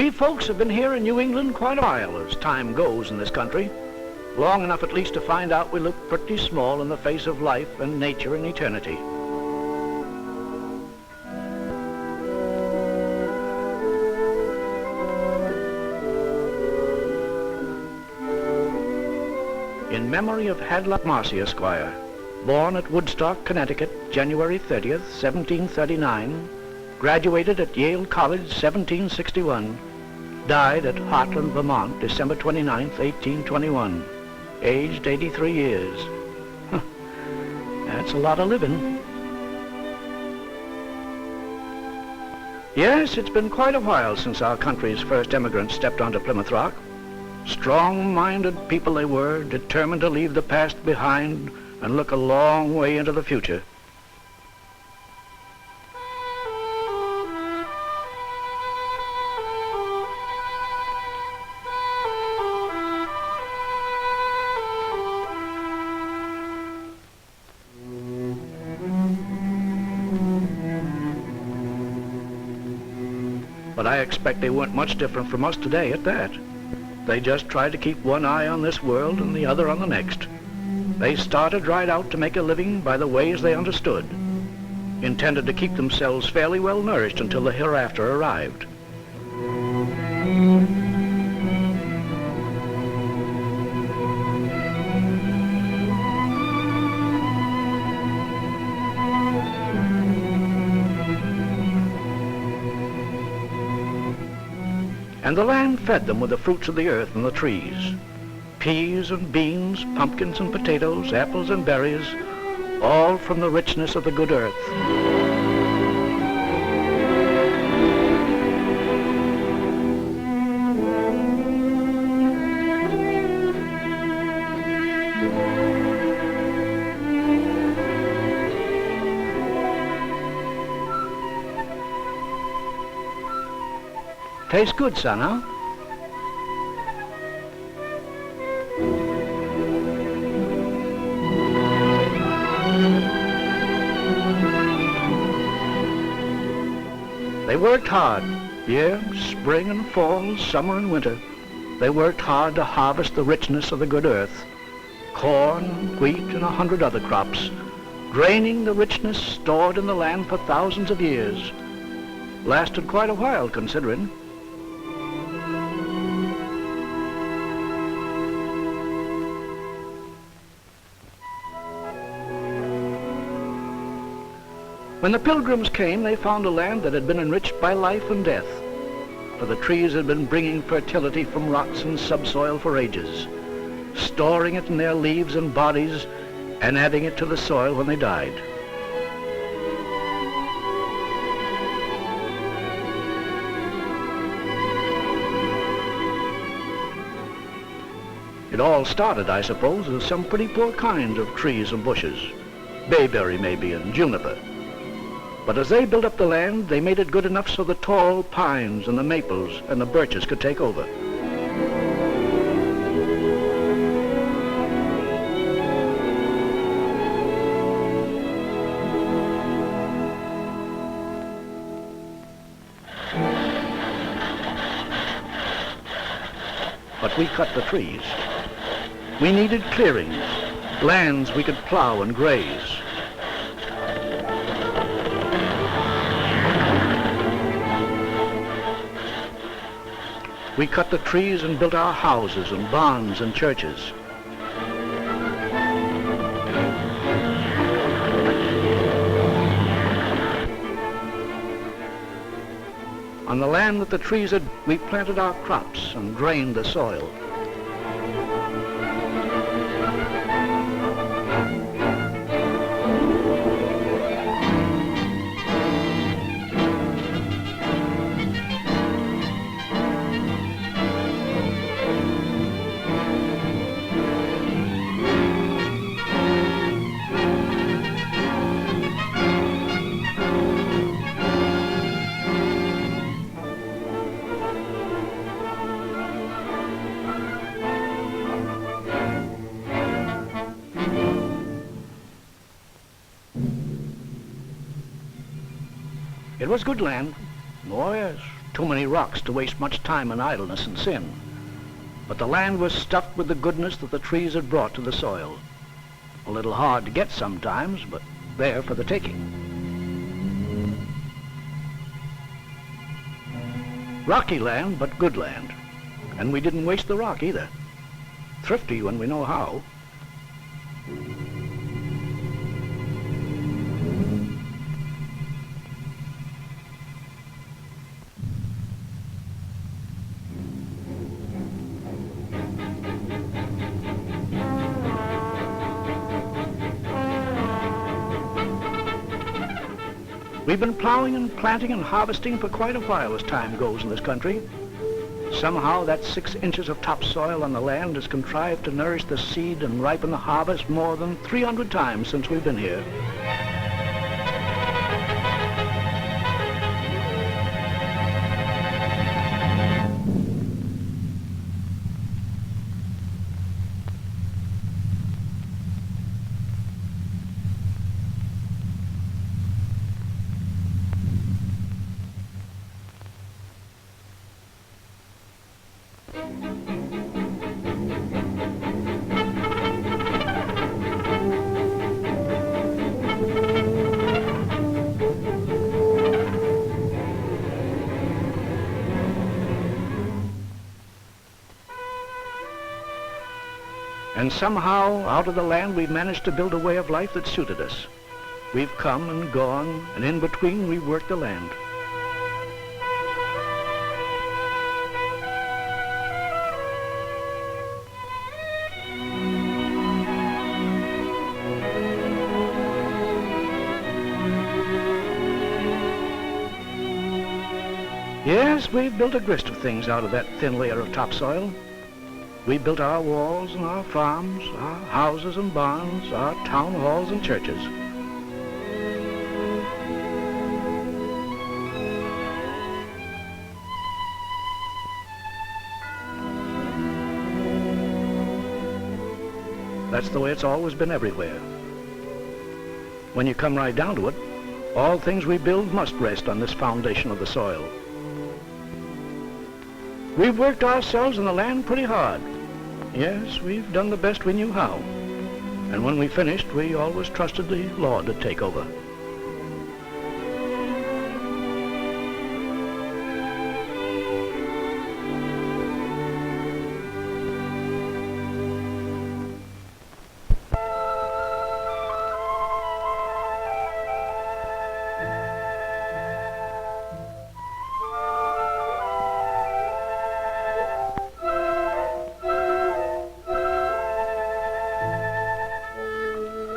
We folks have been here in New England quite a while as time goes in this country. Long enough at least to find out we look pretty small in the face of life and nature and eternity. In memory of Hadlock Marcy, Esquire, born at Woodstock, Connecticut, January 30th, 1739, graduated at Yale College, 1761, died at Hartland, Vermont, December 29th, 1821, aged 83 years. That's a lot of living. Yes, it's been quite a while since our country's first emigrants stepped onto Plymouth Rock. Strong-minded people they were, determined to leave the past behind and look a long way into the future. But I expect they weren't much different from us today at that. They just tried to keep one eye on this world and the other on the next. They started right out to make a living by the ways they understood, intended to keep themselves fairly well nourished until the hereafter arrived. And the land fed them with the fruits of the earth and the trees. Peas and beans, pumpkins and potatoes, apples and berries, all from the richness of the good earth. Tastes good, son, huh? They worked hard, spring and fall, summer and winter. They worked hard to harvest the richness of the good earth, corn, wheat, and 100 other crops, draining the richness stored in the land for thousands of years. Lasted quite a while, considering. When the Pilgrims came, they found a land that had been enriched by life and death, for the trees had been bringing fertility from rocks and subsoil for ages, storing it in their leaves and bodies and adding it to the soil when they died. It all started, I suppose, with some pretty poor kinds of trees and bushes, bayberry maybe and juniper. But as they built up the land, they made it good enough so the tall pines and the maples and the birches could take over. But we cut the trees. We needed clearings, lands we could plow and graze. We cut the trees and built our houses and barns and churches. On the land that the trees had, we planted our crops and drained the soil. It was good land. Oh, yes. too many rocks to waste much time in idleness and sin. But the land was stuffed with the goodness that the trees had brought to the soil. A little hard to get sometimes, but there for the taking. Rocky land, but good land. And we didn't waste the rock either. Thrifty when we know how. We've been plowing and planting and harvesting for quite a while as time goes in this country. Somehow that 6 inches of topsoil on the land has contrived to nourish the seed and ripen the harvest more than 300 times since we've been here. And somehow, out of the land, we've managed to build a way of life that suited us. We've come and gone, and in between, we've worked the land. Yes, we've built a grist of things out of that thin layer of topsoil. We built our walls and our farms, our houses and barns, our town halls and churches. That's the way it's always been everywhere. When you come right down to it, all things we build must rest on this foundation of the soil. We've worked ourselves in the land pretty hard. Yes, we've done the best we knew how. And when we finished, we always trusted the Lord to take over.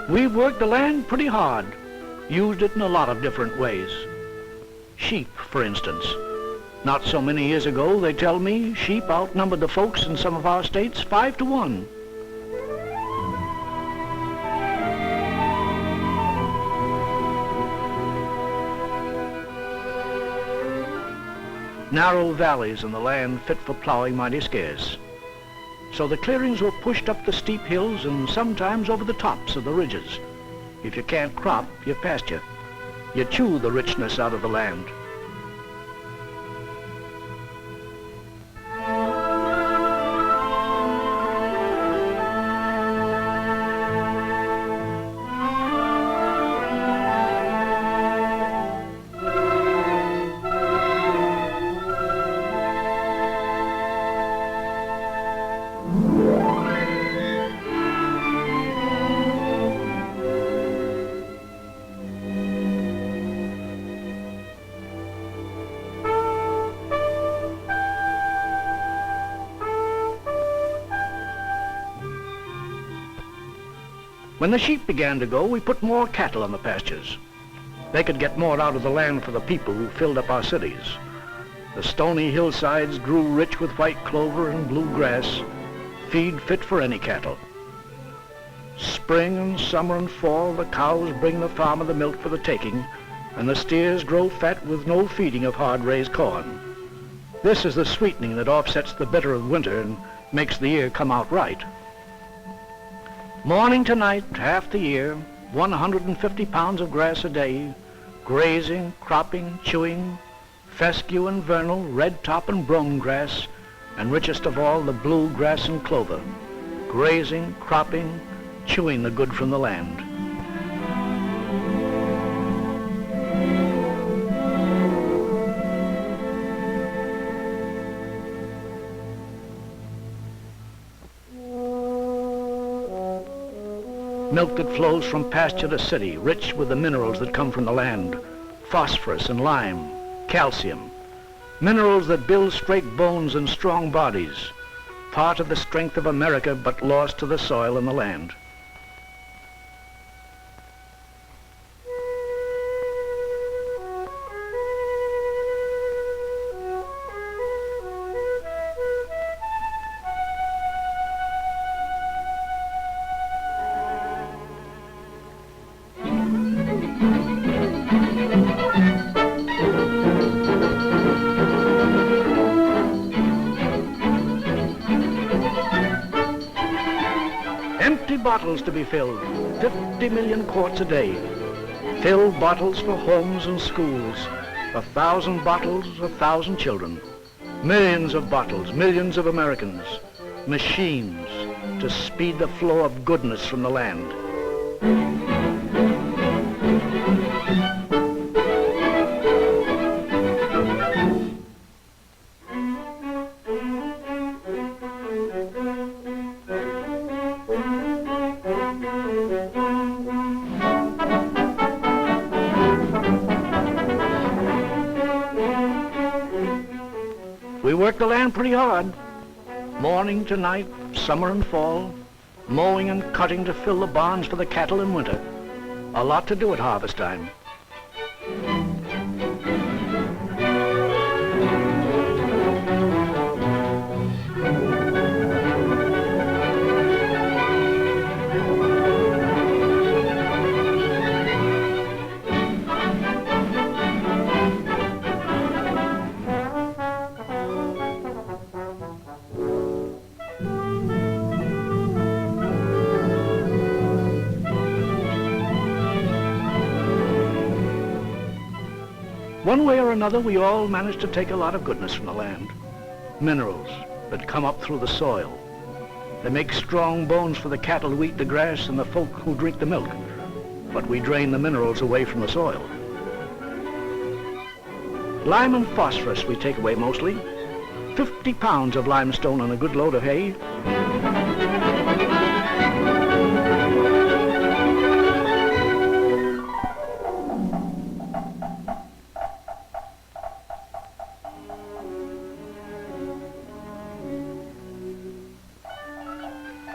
We've worked the land pretty hard, used it in a lot of different ways. Sheep, for instance. Not so many years ago, they tell me, sheep outnumbered the folks in some of our states 5 to 1. Narrow valleys in the land fit for plowing mighty scarce. So the clearings were pushed up the steep hills and sometimes over the tops of the ridges. If you can't crop, you pasture. You chew the richness out of the land. When the sheep began to go, we put more cattle on the pastures. They could get more out of the land for the people who filled up our cities. The stony hillsides grew rich with white clover and blue grass, feed fit for any cattle. Spring and summer and fall, the cows bring the farmer the milk for the taking, and the steers grow fat with no feeding of hard-raised corn. This is the sweetening that offsets the bitter of winter and makes the year come out right. Morning to night, half the year, 150 pounds of grass a day, grazing, cropping, chewing, fescue and vernal, red top and brome grass, and richest of all, the blue grass and clover, grazing, cropping, chewing the good from the land. Milk that flows from pasture to city, rich with the minerals that come from the land, phosphorus and lime, calcium, minerals that build straight bones and strong bodies, part of the strength of America but lost to the soil and the land. Empty bottles to be filled, 50 million quarts a day. Fill bottles for homes and schools, 1,000 bottles, 1,000 children. Millions of bottles, millions of Americans, machines to speed the flow of goodness from the land. We work the land pretty hard, morning to night, summer and fall, mowing and cutting to fill the barns for the cattle in winter. A lot to do at harvest time. One way or another, we all manage to take a lot of goodness from the land. Minerals that come up through the soil. They make strong bones for the cattle who eat the grass and the folk who drink the milk. But we drain the minerals away from the soil. Lime and phosphorus we take away mostly. 50 pounds of limestone on a good load of hay.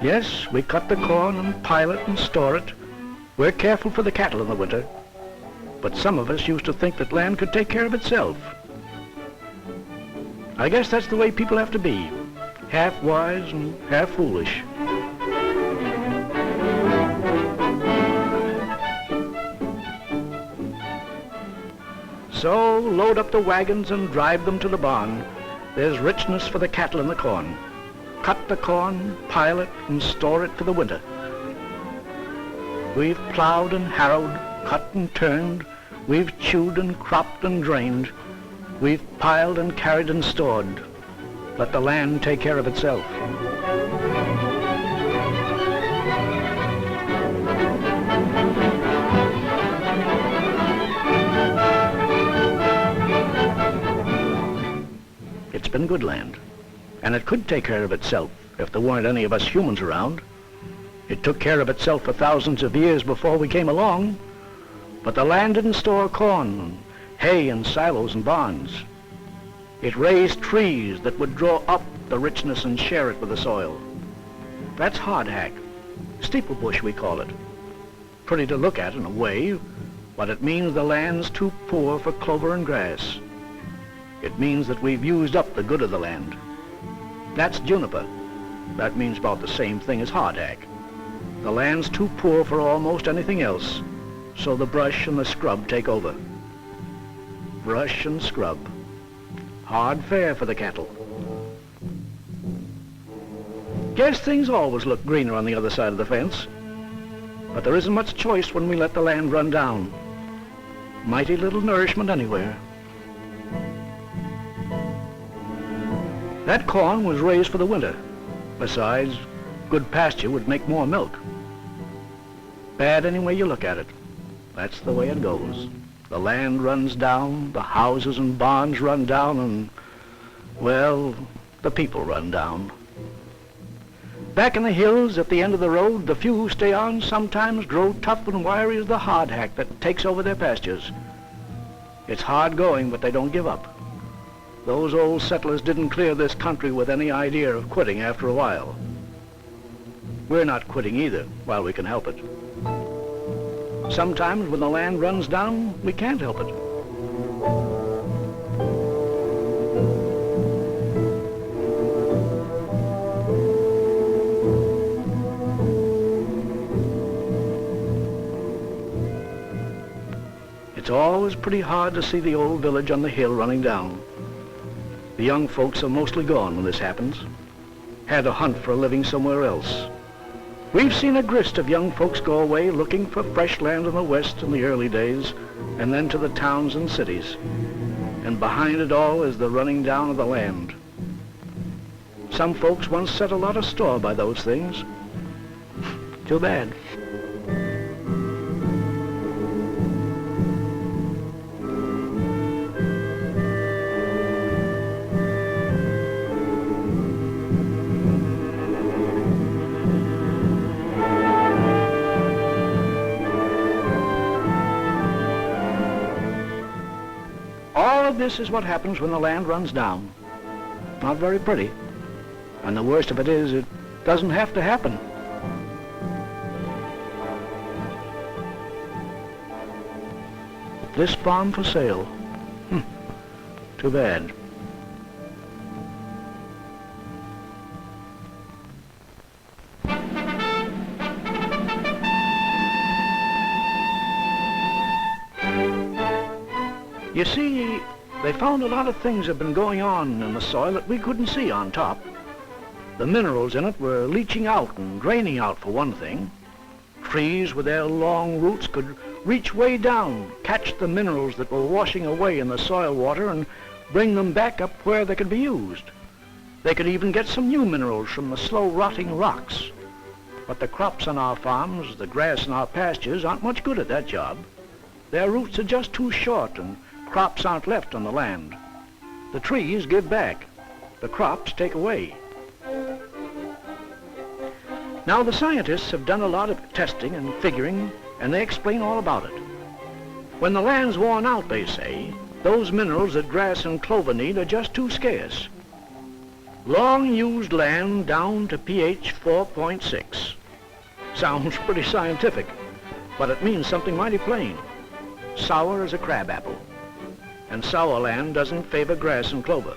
Yes, we cut the corn and pile it and store it. We're careful for the cattle in the winter. But some of us used to think that land could take care of itself. I guess that's the way people have to be, half wise and half foolish. So load up the wagons and drive them to the barn. There's richness for the cattle and the corn. Cut the corn, pile it, and store it for the winter. We've plowed and harrowed, cut and turned. We've chewed and cropped and drained. We've piled and carried and stored. Let the land take care of itself. It's been good land. And it could take care of itself if there weren't any of us humans around. It took care of itself for thousands of years before we came along. But the land didn't store corn, and hay and silos and barns. It raised trees that would draw up the richness and share it with the soil. That's hardhack. Steeplebush, we call it. Pretty to look at in a way, but it means the land's too poor for clover and grass. It means that we've used up the good of the land. That's juniper. That means about the same thing as hardhack. The land's too poor for almost anything else, so the brush and the scrub take over. Brush and scrub. Hard fare for the cattle. Guess things always look greener on the other side of the fence. But there isn't much choice when we let the land run down. Mighty little nourishment anywhere. That corn was raised for the winter. Besides, good pasture would make more milk. Bad any way you look at it. That's the way it goes. The land runs down, the houses and barns run down, and, well, the people run down. Back in the hills at the end of the road, the few who stay on sometimes grow tough and wiry as the hardhack that takes over their pastures. It's hard going, but they don't give up. Those old settlers didn't clear this country with any idea of quitting after a while. We're not quitting either, while we can help it. Sometimes when the land runs down, we can't help it. It's always pretty hard to see the old village on the hill running down. The young folks are mostly gone when this happens. Had to hunt for a living somewhere else. We've seen a grist of young folks go away looking for fresh land in the West in the early days, and then to the towns and cities. And behind it all is the running down of the land. Some folks once set a lot of store by those things. Too bad. This is what happens when the land runs down. Not very pretty. And the worst of it is, it doesn't have to happen. This farm for sale. Too bad. You see, they found a lot of things have been going on in the soil that we couldn't see on top. The minerals in it were leaching out and draining out, for one thing. Trees with their long roots could reach way down, catch the minerals that were washing away in the soil water and bring them back up where they could be used. They could even get some new minerals from the slow rotting rocks. But the crops on our farms, the grass in our pastures, aren't much good at that job. Their roots are just too short and crops aren't left on the land. The trees give back. The crops take away. Now the scientists have done a lot of testing and figuring, and they explain all about it. When the land's worn out, they say, those minerals that grass and clover need are just too scarce. Long used land down to pH 4.6. Sounds pretty scientific, but it means something mighty plain. Sour as a crabapple. And sour land doesn't favor grass and clover,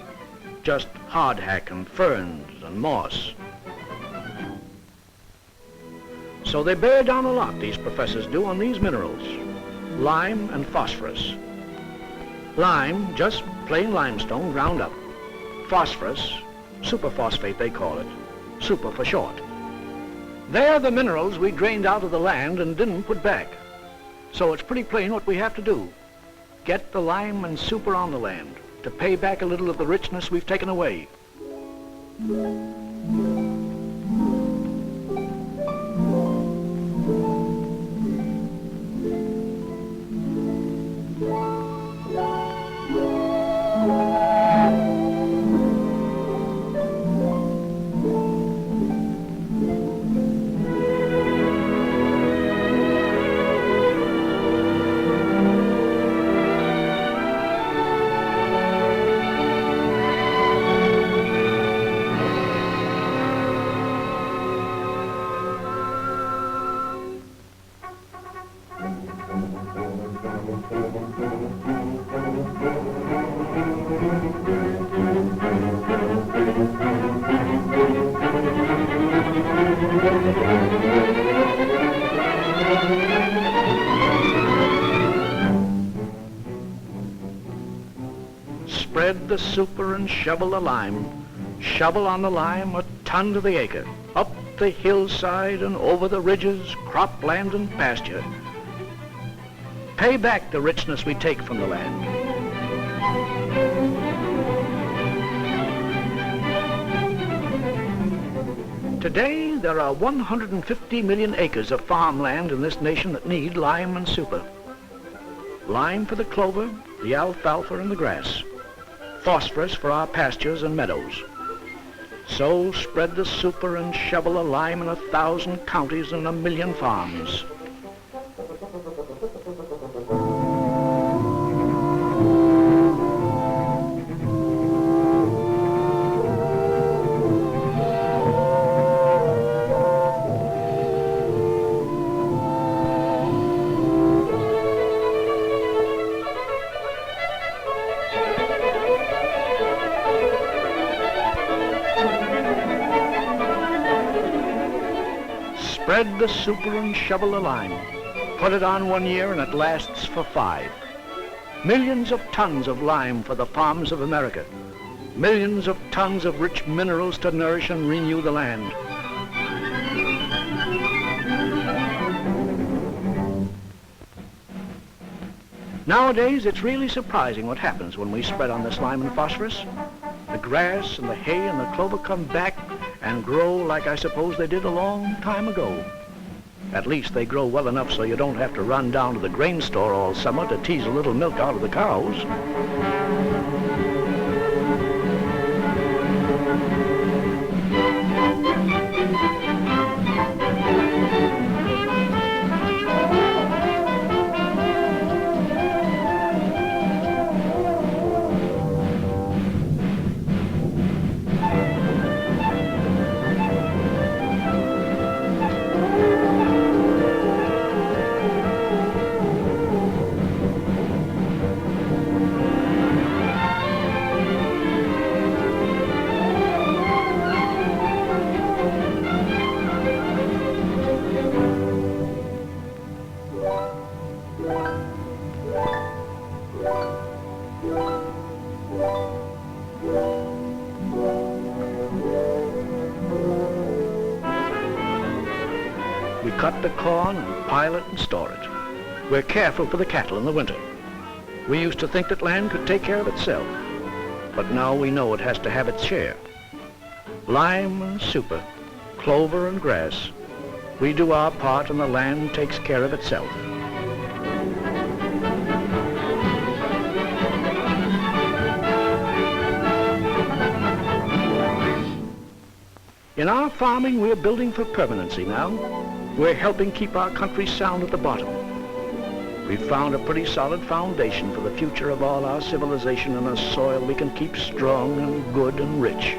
just hardhack and ferns and moss. So they bear down a lot, these professors do, on these minerals, lime and phosphorus. Lime, just plain limestone ground up. Phosphorus, superphosphate they call it, super for short. They're the minerals we drained out of the land and didn't put back. So it's pretty plain what we have to do. Get the lime and super on the land to pay back a little of the richness we've taken away. Spread the super and shovel the lime. Shovel on the lime a ton to the acre. Up the hillside and over the ridges, cropland and pasture. Pay back the richness we take from the land. Today, there are 150 million acres of farmland in this nation that need lime and super. Lime for the clover, the alfalfa, and the grass. Phosphorus for our pastures and meadows. So spread the super and shovel the lime in 1,000 counties and 1,000,000 farms. Spread the super and shovel the lime. Put it on 1 year and it lasts for 5. Millions of tons of lime for the farms of America. Millions of tons of rich minerals to nourish and renew the land. Nowadays, it's really surprising what happens when we spread on this lime and phosphorus. The grass and the hay and the clover come back and grow like I suppose they did a long time ago. At least they grow well enough so you don't have to run down to the grain store all summer to tease a little milk out of the cows. We cut the corn and pile it and store it. We're careful for the cattle in the winter. We used to think that land could take care of itself, but now we know it has to have its share. Lime and super, clover and grass. We do our part and the land takes care of itself. In our farming, we're building for permanency now. We're helping keep our country sound at the bottom. We've found a pretty solid foundation for the future of all our civilization in a soil we can keep strong and good and rich.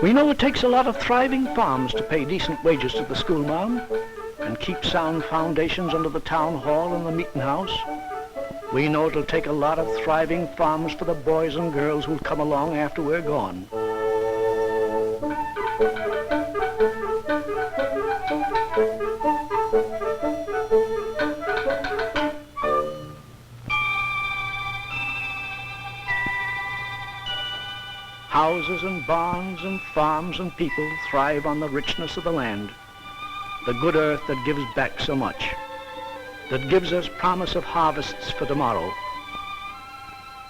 We know it takes a lot of thriving farms to pay decent wages to the schoolmarm and keep sound foundations under the town hall and the meeting house. We know it'll take a lot of thriving farms for the boys and girls who'll come along after we're gone. Houses and barns and farms and people thrive on the richness of the land, the good earth that gives back so much, that gives us promise of harvests for tomorrow.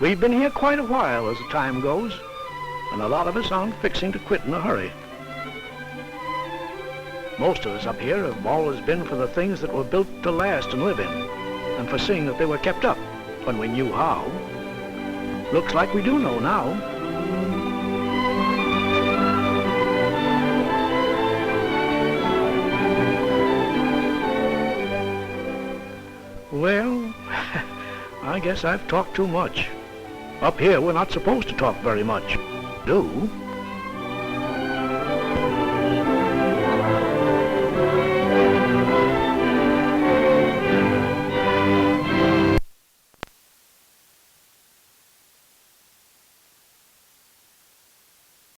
We've been here quite a while as the time goes, and a lot of us aren't fixing to quit in a hurry. Most of us up here have always been for the things that were built to last and live in, and for seeing that they were kept up when we knew how. Looks like we do know now. Well, I guess I've talked too much. Up here, we're not supposed to talk very much. Do?